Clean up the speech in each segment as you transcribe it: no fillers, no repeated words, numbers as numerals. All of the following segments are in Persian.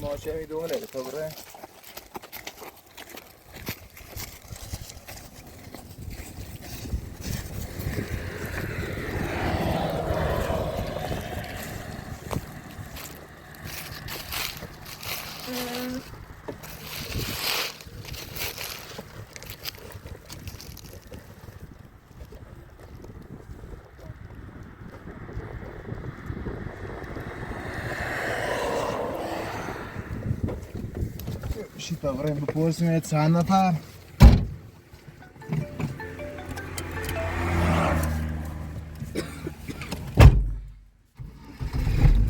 ماشه میدونه تو بره تا بریم بپرسیم چند نفر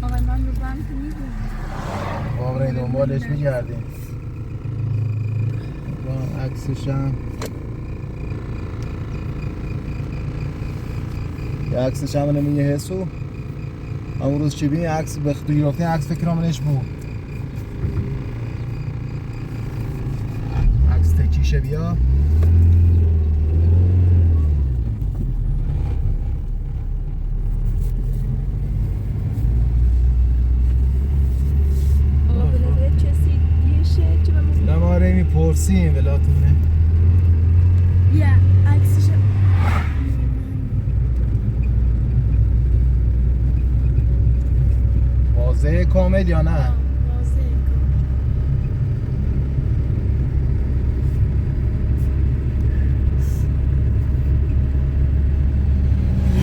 آقای من رو بند که میدونم با بریم دنبالش میگردیم با عکسش هم یه عکسش هم نمیگه حسو همون روز چی بینی عکس بخطو گرفتین عکس فکرامونش بود عکس تکیشه بیا نماره میپرسیم ولاتونه یا عکسش واضحه کامل یا نه؟ واضحه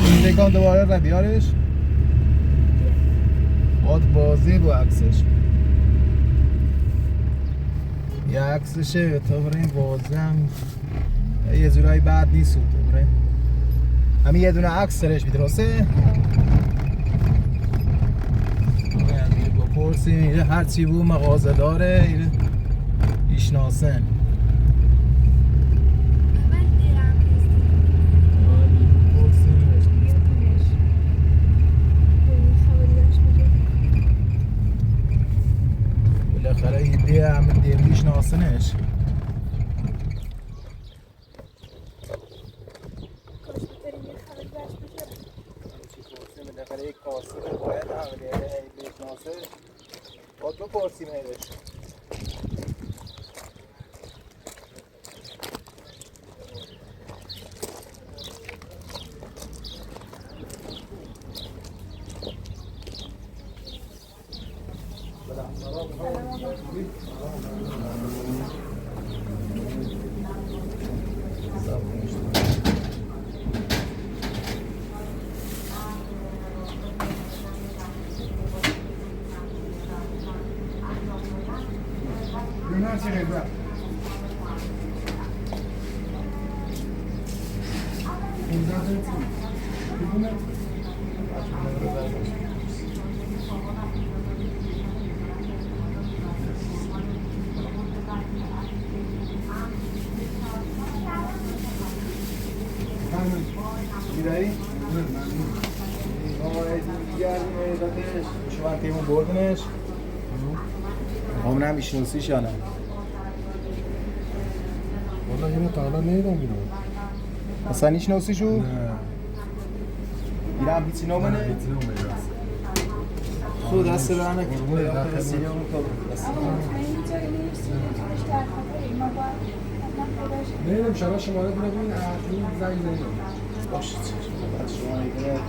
این دکان دوباره را بیارش باید واضحه با عکسش یه عکسشه تا بریم واضح هم یه جورایی بعد نیست تو بریم همین یه دونه عکس سرش بیده راسته بپرسیم هر چی بود مغازه داره ایشناسن بالاخره ایده همه دیمیش ناسنش بالاخره یک کاسه باید همه دیمیش ناسه باید بپرسیم هیرش شما تیمون بردنش همون هم ایشناسیش یا نه والا اینو تا حالا نیدم اینو اصلا ایشناسیشو؟ نه این هم هیچی نامنه؟ هیچی نامنه خود دست برنه که رسیدی همون کار نیدم شما شماره بینه بین این زنگ زنیم باشه بعد شما ایده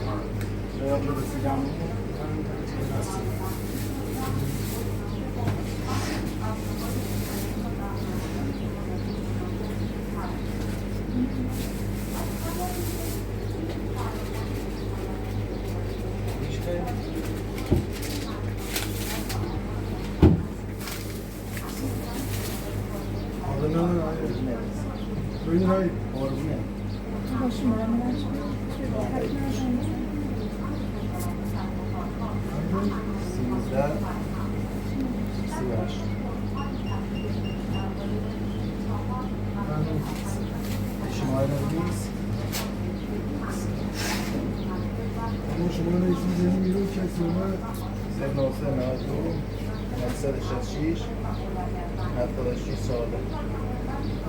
جواب رسیدم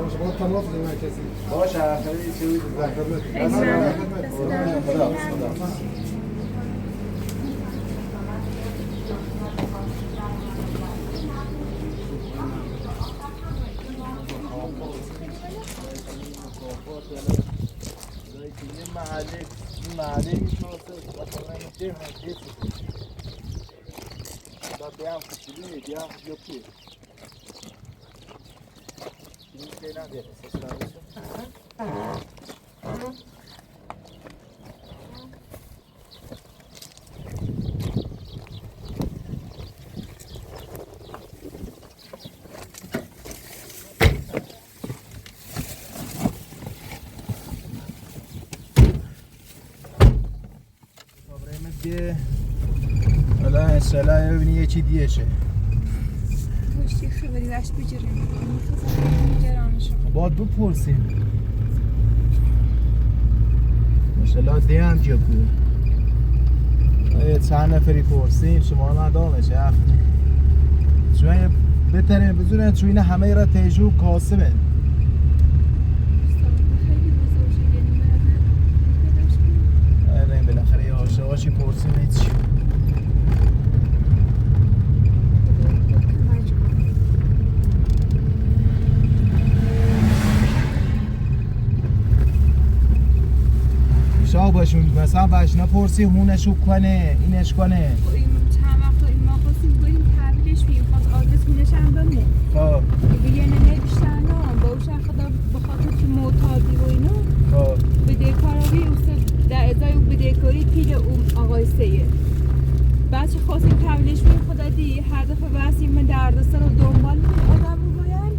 شما تماس بزنید کسی باشه آخری چی بود زحمت دیگه حالا انشالله ببینی یه چی دیگه شه پشتی خبری بش بجریم میگرانشون باید بپرسیم انشالله دیگه هم جا بود چند نفری پرسیم شما هم دامشه شما بهتره بزرگه چون اینه همه را تیجو کاسبه این بالاخره یه آشواشی پرسیم هیچ شاه باشون مثلا باشنا پرسی هونشو کنه اینش کنه این چند وقتا این ما خواستیم بریم تحویلش بیم خواست آدرس هونش هم بمونه خب دیگه نمیشتن با اوش خدا بخاطر که معتادی و اینا خب بدهکاری در ازای بدهکاری پیر اون آقای سید بچه خواستیم تحویلش بیم خدا دی هر دفعه بسیم من دردسر رو دنبال میکنیم آدم رو باید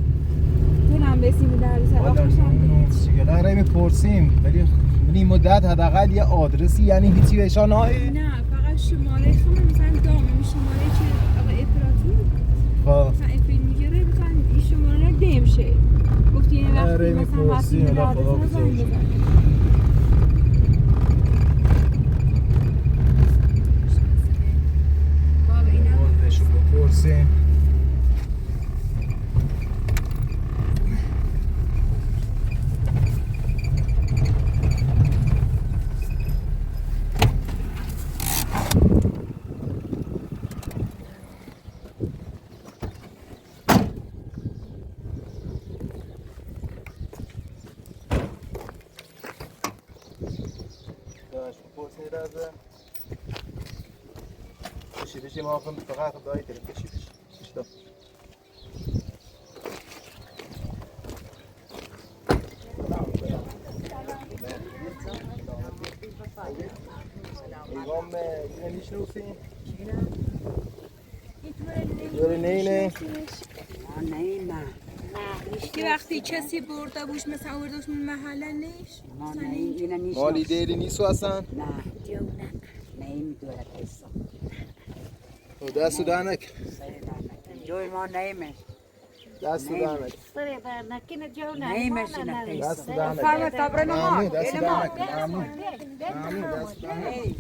دلم بسیم دردسر آخرش هم چیگه را میپرسیم ولی این مدت حداقل یه آدرسی یعنی هیچی بهشان نه فقط شماره خواهم مثلا دامه شماره که آقای اپراتور خب مثلا اپریل میگیره بزن این شماره دمشه گفتی این وقتی مثلا بسیم دردسر رو زنگ بزن بپرسیم بشی ما خواهم فقط دایی داریم بشی اشتا ایگام اینه میشنوسی؟ دوره نه که وقتی کسی برده بوش مثلا آوردوش من محله نیش مالی دیری نیستو اصلا؟ نه نمیدونه قصه دستو دانک جوی ما نیمش دستو دانک نیمش نه قصه دستو دانک فرما صبر ممنون دستو دانک ممنون دستو دانک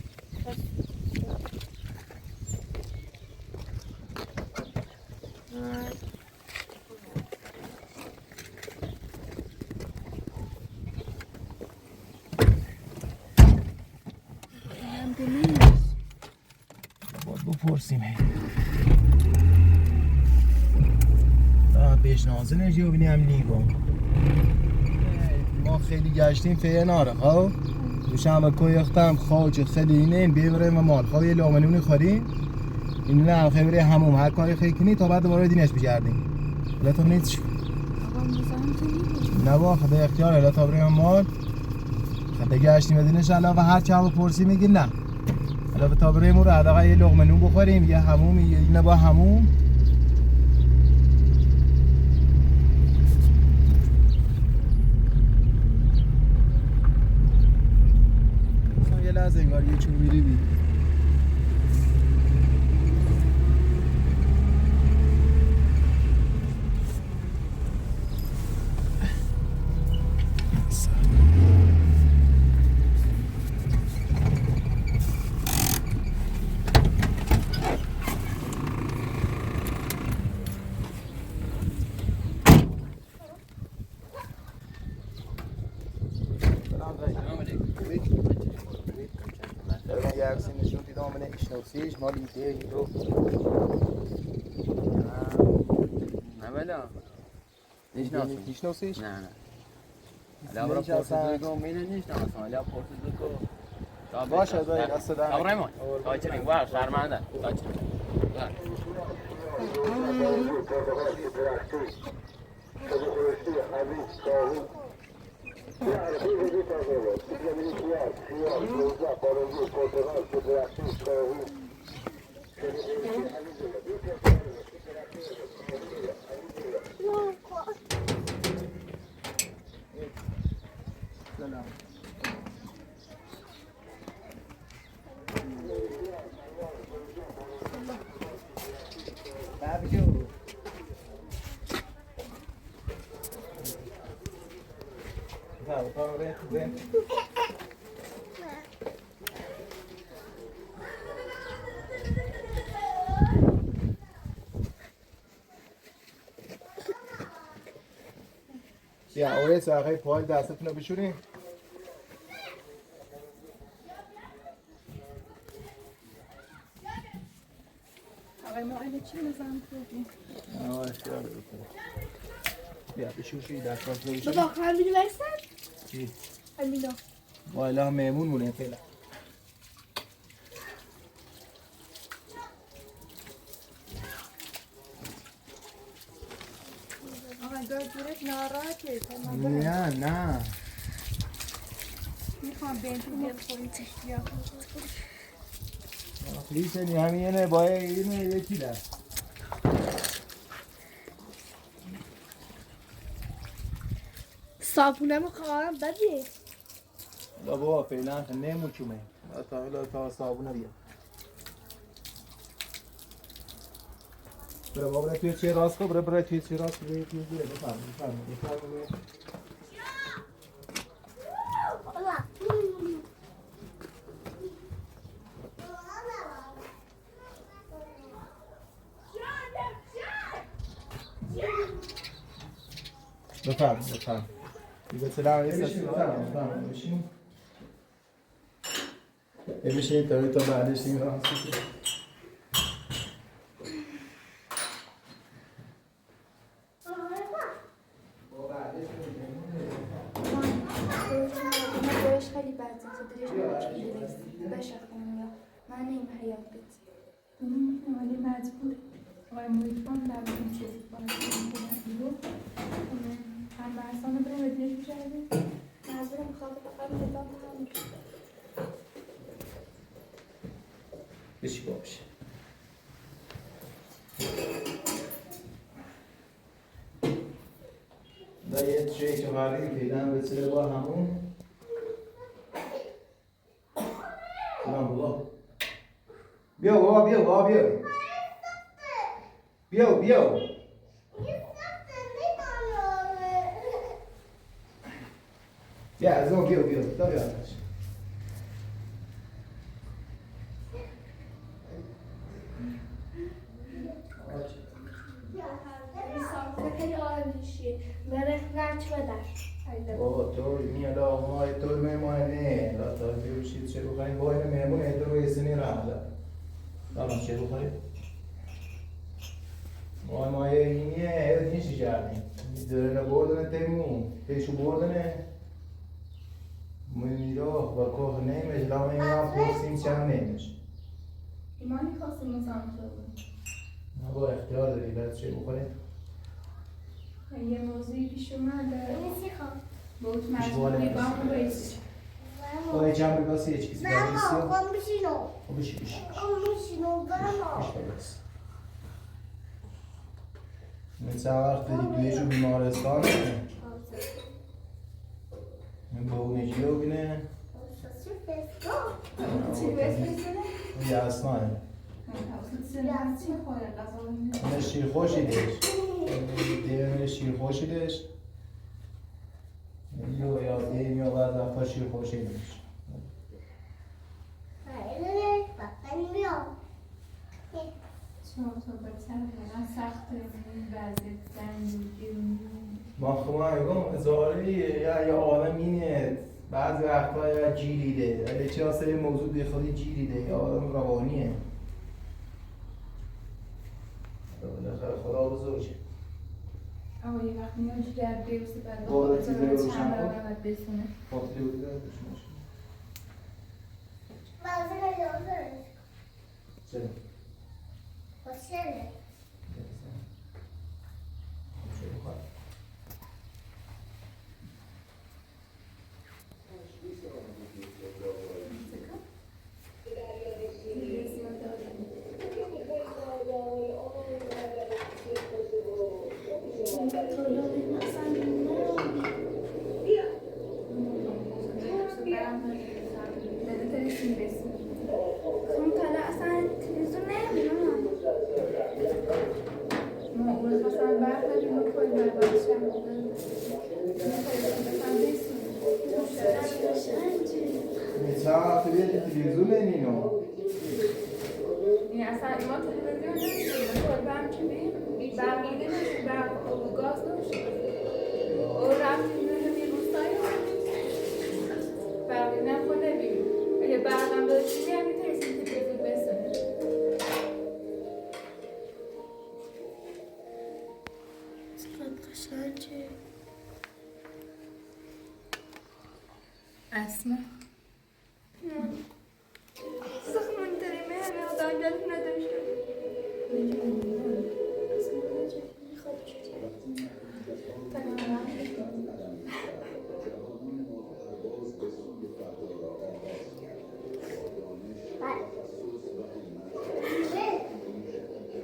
بپرسیم پیشنهازه نجی و بینیم نیگم ما خیلی گشتیم فیه ناره خب دوشنبه کوی اختم خواج خیلی اینه بیبریم و مال خب یه لامنونی خوریم این نه خیلی هموم هر کاری خیلی کنی تا بعد دوباره دینش بگردیم لطا نیت شو نه با خدا اختیار لطا بریم مال خدا گشتیم دینش علاوه هر چه هم پرسی میگی نه علاوه تا بریم رو حداقل یه لقمه نون بخوریم یه هموم یه با هموم یه لحظه انگار یه چوبیری بید نوسیش مال ایده رو نمیدونم نیشنوسیش؟ نه علاوه پرسیدگو مینه نیشناسم علاوه پرسیدگو باشه دایی دست در آقا ریمان تا چنین وار شرمنده تا چنین بیا اوه ساقه پای دستتون رو بشورین آقای معاینه چی نظام کردیم؟ آه اختیار بکنم بیا بشوشی دستات رو بشورین بابا خواهم بیدو برسن؟ چی؟ امینا والا میمون مونه فعلا آقای دارت ناراحته نه میخوام بینتون یا لیسنی همین اینه باید اینه یکی در صابونم خواهم بدی بابا فعلا نمون چومه تا صابونه بیا برای بابا توی چه راست کن برای توی چه راست برای توی بیره بفرم بفرم دیگه سلام علیکم بفرم بشین تا بعدش این راه خیلی بد بشه من نیم حیات ولی مجبور آقای محیطبان نبودیم چیزی کنم هم برسانه بریم بدینش میشردیم مجبورم خواهد فقط نظام هم بشی باشه دا یه تری که غریبی پیدن بسیده با همون سلام بابا بیا بابا بیا بیا از اون بیا دا بیا خیلی عالیشه مرخ رچ بدر بابا تو میاد آقای تو میمونه لا تا بیوشید چه بخواین باید میمونه ایدو رو ایسینی راه دارم چه بخواین مایه اینیه اید نیشی کردیم درنه بردنه تیمون پیشو بردنه میراه و کوه نیمش لامه میراه پرسیم چند نیمش ایمانی خواستیم نظام بود با اختیار داری باید چه بخوریم یه موضوعی پیش اومده نیسی خواه بود مجبوری با هم بایستی باید جمع بگاسی یه چیزی نه بایستی ما کن بشینو بشی کن بشینو برما من چه وقت دیگه جو بیمارستان من با اونجی رو بینه چی بس بسنه؟ یه اسمانه چی خوره قضا من شیر خوشیدش دیگه شیر خوشیدش یا دیم یا بعد وقتا شیر خوشیدش چون تو بسر واقعا سخته این وضعیت زنجیری ما خواهم میگم ازاره یه آدم اینه بعضی وقتا یا جیریده ولی چه واسه موضوع بی خودی جیریده یا آدم روانیه بالاخره خدا بزرگه آقا یه وقت میان جگر بیوسته بعد بارا چیزی رو روشن چند کن. برابر باید بسونه خاطری بودی داره بشماش چرا؟ چرا توی تلویزیون اینو؟ این اصلا ما تلویزیون نمیشونیم کلبه هم که بیم برقیده نشون برق گاز نمیشون او رفتیم نمیدونی روستایی برقیده هم خود نبیم اگه برقم داشتیم هم میترسیم تلویزیون بسونیم اسما سخمون داریم همه آدم گلت نداشته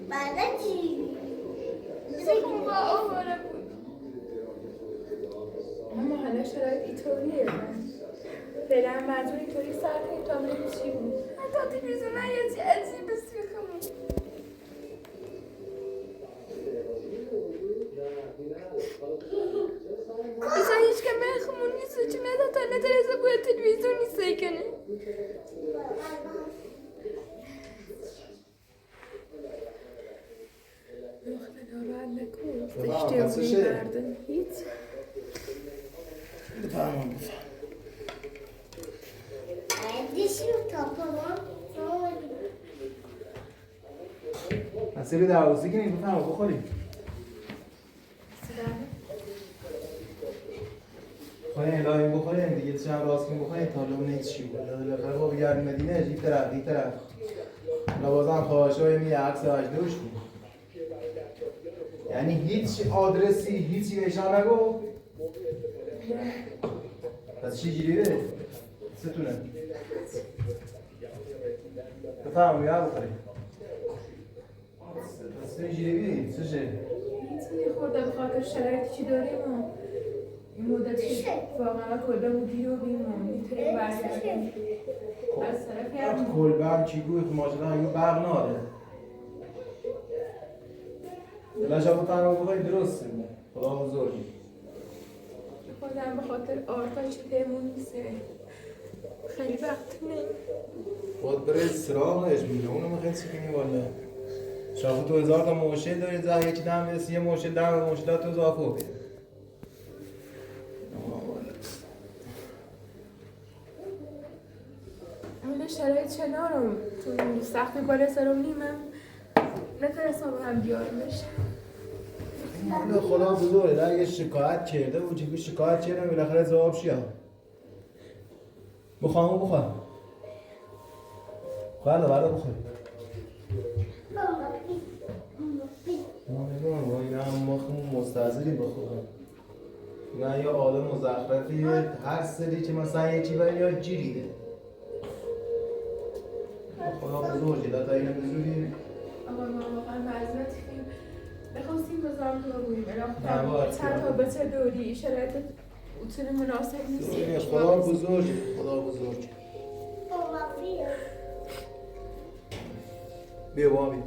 بعد چی؟ سخمون با آواره بود اما حالا شرایط اینطوریه برم مجبور اینطوری سر کنیم تا بریم چی بود حتی تلویزیون یه چی عجیب سیخمون اصلا هیچ که مخمون نیست و چی نداد تا نترسه باید تلویزیون نیست کنه ناراحت نکن زشته و مردم هیچ بفرمان دیشی رو تاپمان مسئله دروازی که نیم بفرمان بخوریم خواهیم الهیم بخوریم دیگه چند راست کنیم بخوریم تا لامون هیچ چی بود بالاخره با بگردیم مدینه این طرف لبازم خواهش های می عکس اجدوش بود یعنی هیچ آدرسی هیچی بهشان نگو پس چی جیری بره؟ ستونه بفهم یاد بخوریم پس چی جیری بیدیم؟ چه شه؟ هیچ خورده به خاطر شرایطی که داریم این مدت واقعا کلبه بودی رو بیم میتونیم برگردیم از طرفی هم کلبه هم چی گوی که ماشاءالله هنگو برق ناره دلش هم بفهم بخوریم درسته خدا بزرگی خودم به خاطر آرتا چی پیمون نیسته خیلی وقت نیم خود بره سراغش میده اونو میخوایی چی کنی والا شاخه 2000 تا موشل داری زه یکی دم برسی یه موشل دم موشلات تو اضافه بده حالا شرایط کنارم تو سختی بالا سرم نیمم نترسم رو هم بیار بشه حالا خدا بزرگه اگه شکایت کرده و چیزی شکایت کرده بالاخره جواب شیا بخوام بخوام بله بخور نمیدونم با این هم مخمون مستعذری بخورم نه یا آدم مزخرفیه هر سری که مثلا یکی بریم یا جیریده خدا بزرگه تا اینو بزرگی آقا ما واقعا معذرت خیلی بخواستیم بزرگ رو بگوییم نباید چند تا به چه دوری شرایط اصول مناسب نیست خدا بزرگه خدا بزرگه بیا بابی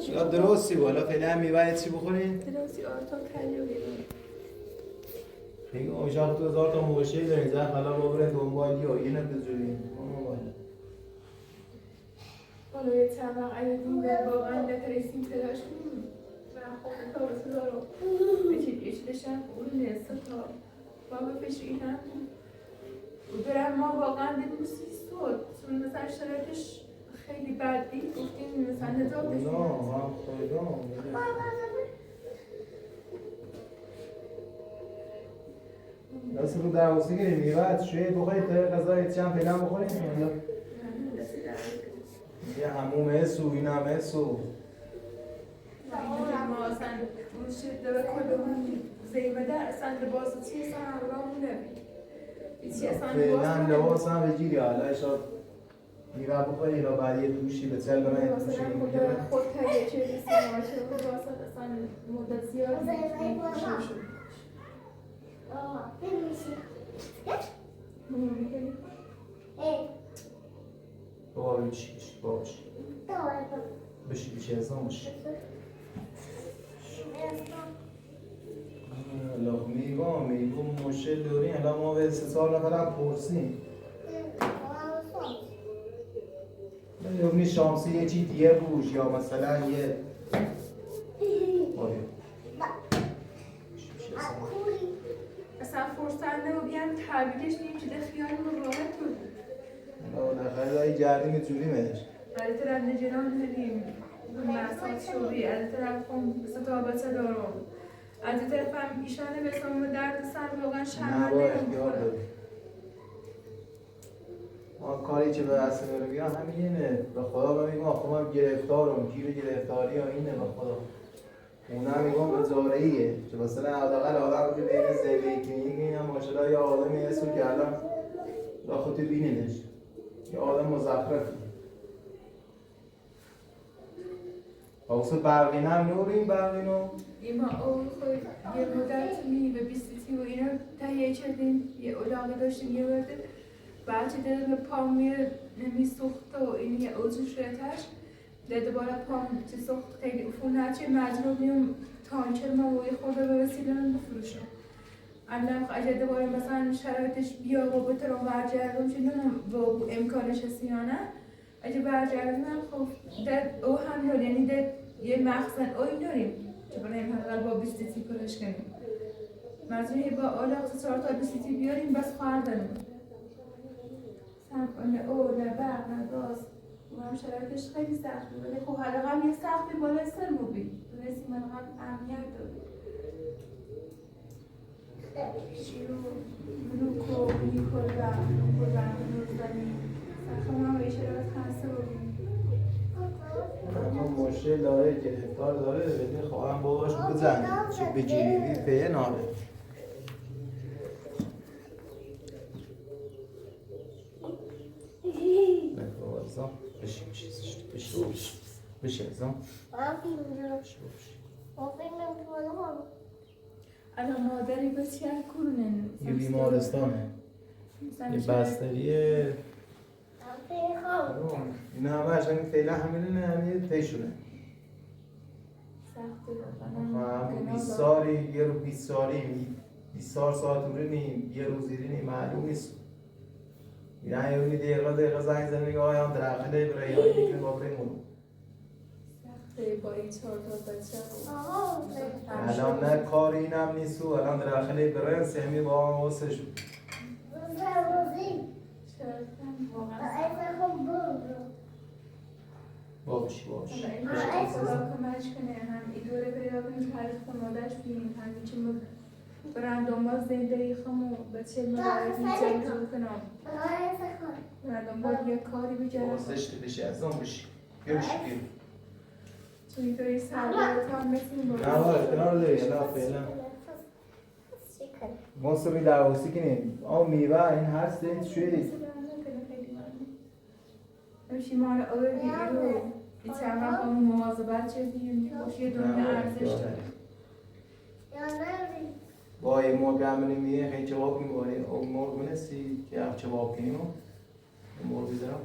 چرا درستی بالا فعلا هم میبرید چی بخورین؟ درستی آرتا کلیو بگو آشاق 2000 تا موشه دارین زن حالا با برین دنبالی و یه نبزورین حالا یه چند وقت اگه دیگه واقعا نترسیم تلاش کنیم و خب تا بسیار رو بچید ایشتشم اون نسته تا بابا بشینم و برم ما واقعا دلیم سود چون مثلا شرایطش خیلی بد دید گفتیم مثلا نجاتش نه هم خیلی مثل رو دروسی گیریم میوه شوید بخورید تا غذای چند فعلا بخوریم یا یه هموم اسو این هم اسو ما اصلا اون شده کلمون زیبده اصلا لباس چی اصلا همراهمونه چی اصلا فعلا لباس هم بگیری حالا شاید میوه بخوری یا بعد یه دوشی به چل برای دوشی میگیره خود تایی چه ریسی باشه لباس اصلا مدت زیاد شد بابا بشی بشی ازام بشی میگم مشکل داریم الان ما به 3 نفر هم پرسیم یعنی شانسی یه چی دیگه روش یا مثلا یه اصلا فرصت نبودیم تحویلش نیم چیده خیالمون راحت بود نخواهی دایی جردیم جوری مهش از طرف نجران داریم محصات شوری از طرف هم ستابت دارم از طرف هم ایشانه بسام درد سر واقعا شرمنده ما کاری که به اصلا رو بیان همینه به خدا بمیگم آخه من گرفتارم گیر گرفتاری ها اینه به خدا اونم میگم به زارعیه که مثلا حداقل آدم که بین زندگی کلینیک این هم ماشاءالله یه آدمی هستو که الان با خودت بینیدش یه آدم مزخرفی آوسو برقی هم نوریم برقینو ایما او خود یه مدت می به بیستی و اینا تهیه کردیم یه علاقه داشتیم یه ورده بعد که دل پام نمی سخت و این یه اوزو شدتش ده دوباره پام چه سخت خیلی افونه چه مجبور بیم تانچر ما و یه خورده به وسیله من بفروشم الان اگه دوباره مثلا شرایطش بیا و بترم برگردم چه نونم با امکانش هستی یا نه اگه برگردم خب ده او هم داریم یعنی ده یه مخزن اوی داریم که برای این حقیقت با بیستی پرش کنیم مجبوری با آلاق 4 تا بیستی بیاریم بس خواهر داریم نه او نه برق نه گاز و هم شرایطش خیلی سخت بود ولی خب حداقل یه سختی بالای سر موبی رسیم حداقل امنیت داریم بلوکو بلیکو سخت هم به شرایط خسته بودیم اما مشکل داره گرفتار داره بدین خواهم باباش بزن چه بگیری پیه ناره ازم بشی ازم الان مادری بسیار کورونه یه بیمارستانه یه بستریه این همه هشتنی فعلا همینه همین تیشونه هم 20 سالی یه رو 20 سالی 20 ساعت نیم یه روز نیم معلوم نیست یعنی یه دقیقه زنگ زنی میگه آیا هم درخله برای یا این با برای مونو با این 4 تا بچه الان نه کاری اینم نیست و الان درخله برای سهمی با هم واسه شد باش خدا کمش کنه هم این دوره پیدا کنیم تاریخ مادرش بینیم همین چون برم دنبال زندگی خمو به چه مدارک میجمع کنم برم دنبال یه کاری بجرم واسه بشه از اون بشی بیا بشی بیا چون اینطوری سرگرد هم بسیم نه باید کنار داری الان فعلا مصری درواسی کنیم میوه این هست این شوید نمیشی ما رو آور بیرو این چند وقت همون مواظبت چیزیم خوشی دنیا ارزش داره با این مرگ همونی میگه خیلی جواب میباری اون مرگ منسی که هم جواب کنیم اون مرگ بیدارم